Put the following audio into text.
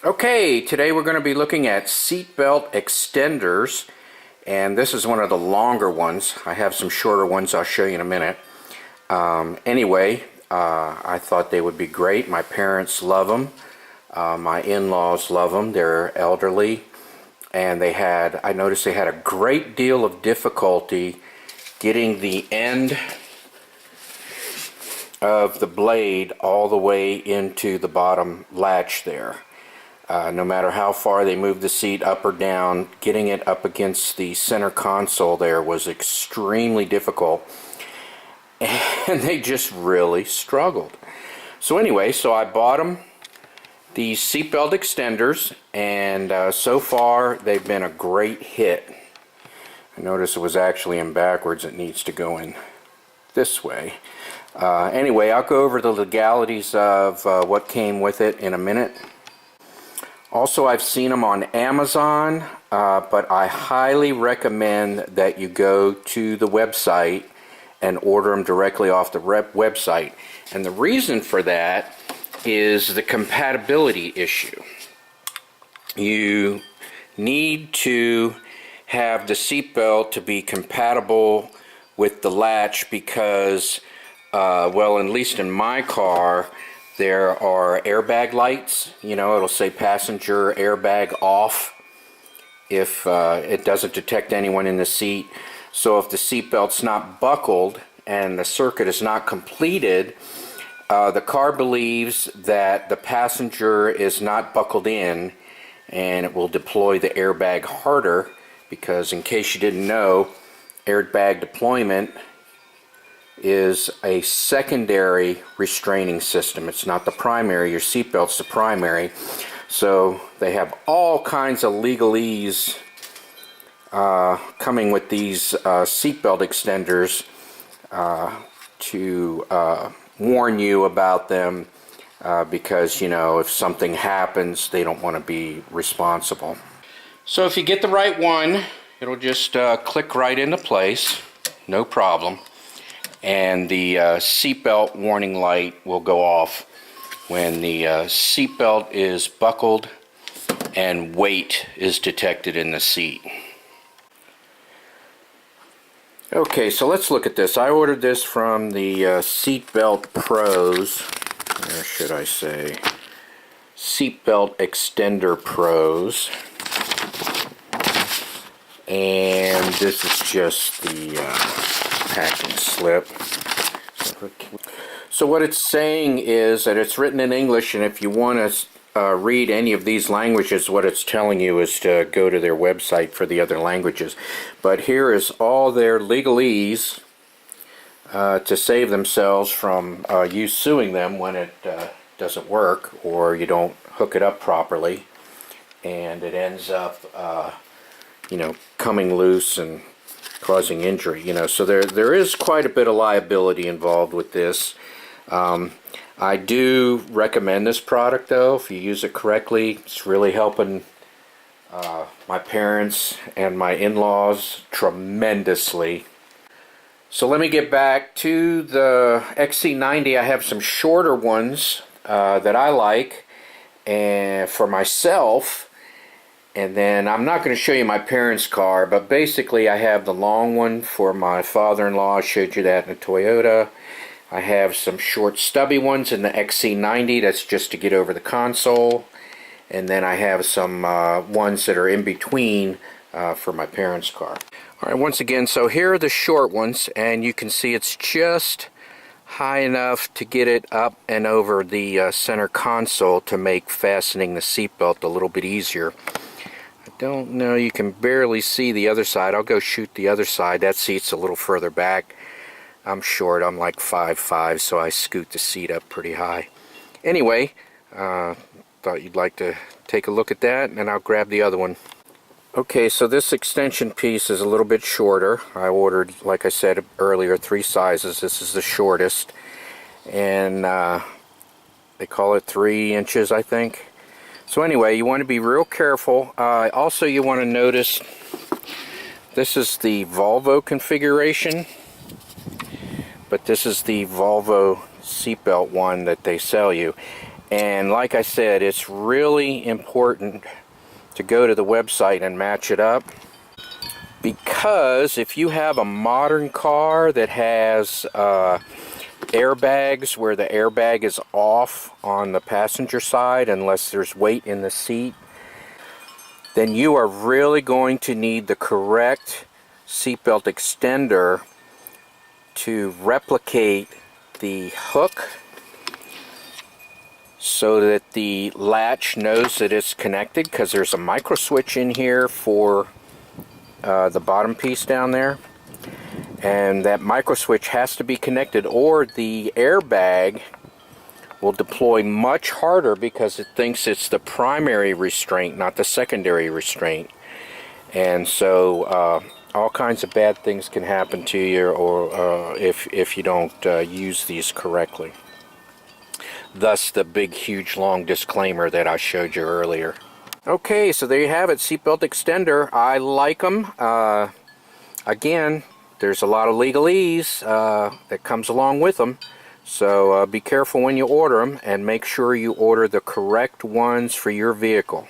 Okay, today we're going to be looking at seatbelt extenders, and this is one of the longer ones. I have some shorter ones I'll show you in a minute. Anyway, I thought they would be great. My parents love them. My in-laws love them. They're elderly, and I noticed they had a great deal of difficulty getting the end of the blade all the way into the bottom latch there. No matter how far they moved the seat up or down, getting it up against the center console there was extremely difficult, and they just really struggled. So anyway, I bought them, these seatbelt extenders, and so far they've been a great hit. I noticed it was actually in backwards. It needs to go in this way. Anyway, I'll go over the legalities of what came with it in a minute. Also, I've seen them on Amazon, but I highly recommend that you go to the website and order them directly off the website. And the reason for that is the compatibility issue. You need to have the seatbelt to be compatible with the latch because, well, at least in my car, there are airbag lights. You know, it'll say passenger airbag off if it doesn't detect anyone in the seat. So if the seatbelt's not buckled and the circuit is not completed, the car believes that the passenger is not buckled in, and it will deploy the airbag harder because, in case you didn't know, airbag deployment is a secondary restraining system. It's not the primary. Your seatbelt's the primary. So they have all kinds of legalese coming with these seatbelt extenders to warn you about them because, you know, if something happens, they don't want to be responsible. So if you get the right one, it'll just click right into place, no problem. And the seatbelt warning light will go off when the seatbelt is buckled and weight is detected in the seat. Okay, so let's look at this. I ordered this from the Seatbelt Pros, or should I say Seatbelt Extender Pros. And this is just the packing slip. So what it's saying is that it's written in English, and if you want to read any of these languages, what it's telling you is to go to their website for the other languages. But here is all their legalese to save themselves from you suing them when it doesn't work or you don't hook it up properly, and it ends up you know, coming loose and causing injury. You know, so there is quite a bit of liability involved with this. I do recommend this product, though. If you use it correctly, it's really helping my parents and my in-laws tremendously. So let me get back to the XC90. I have some shorter ones that I like and for myself. And then I'm not going to show you my parents' car, but basically I have the long one for my father-in-law. I showed you that in a Toyota. I have some short stubby ones in the XC90. That's just to get over the console. And then I have some ones that are in between for my parents' car. Alright, once again, so here are the short ones, and you can see it's just high enough to get it up and over the center console to make fastening the seatbelt a little bit easier. Don't know, you can barely see the other side. I'll go shoot the other side. That seat's a little further back. I'm short, I'm like 5'5", so I scoot the seat up pretty high. Anyway, thought you'd like to take a look at that, and I'll grab the other one. Okay, so this extension piece is a little bit shorter. I ordered, like I said earlier, 3 sizes. This is the shortest, and they call it 3 inches, I think. So anyway, you want to be real careful. Also, you want to notice this is the Volvo configuration, but this is the Volvo seatbelt one that they sell you. And like I said, it's really important to go to the website and match it up, because if you have a modern car that has airbags where the airbag is off on the passenger side unless there's weight in the seat, then you are really going to need the correct seatbelt extender to replicate the hook so that the latch knows that it's connected, because there's a micro switch in here for the bottom piece down there, and that micro switch has to be connected or the airbag will deploy much harder because it thinks it's the primary restraint, not the secondary restraint. And so all kinds of bad things can happen to you, or if you don't use these correctly. Thus the big, huge, long disclaimer that I showed you earlier. Okay, so there you have it, seatbelt extender. I like them. Again, there's a lot of legalese that comes along with them. So be careful when you order them, and make sure you order the correct ones for your vehicle.